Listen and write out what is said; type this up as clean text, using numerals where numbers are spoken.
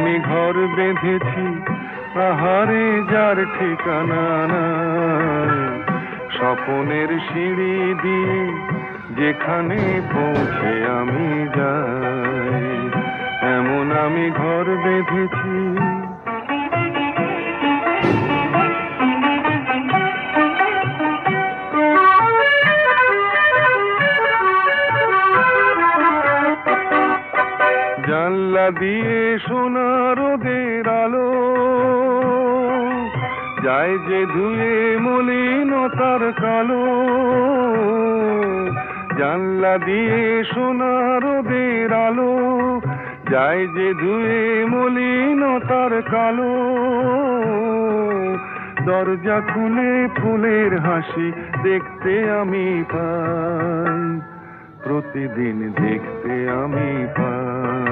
আমি ঘর বেঁধেছি, আহারে যার ঠিকানা নাই। স্বপনের সিঁড়ি দিয়ে যেখানে পৌঁছে আমি যাই, এমন আমি ঘর বেঁধেছি। জানলা দিয়ে সোনা রোদের আলো যায় যে ধুয়ে মলিনতার কালো। জানলা দিয়ে সোনা রোদের আলো যায় যে ধুয়ে মলিনতার কালো। দরজা খুলে ফুলের হাসি দেখতে আমি পাই, প্রতিদিন দেখতে আমি পাই।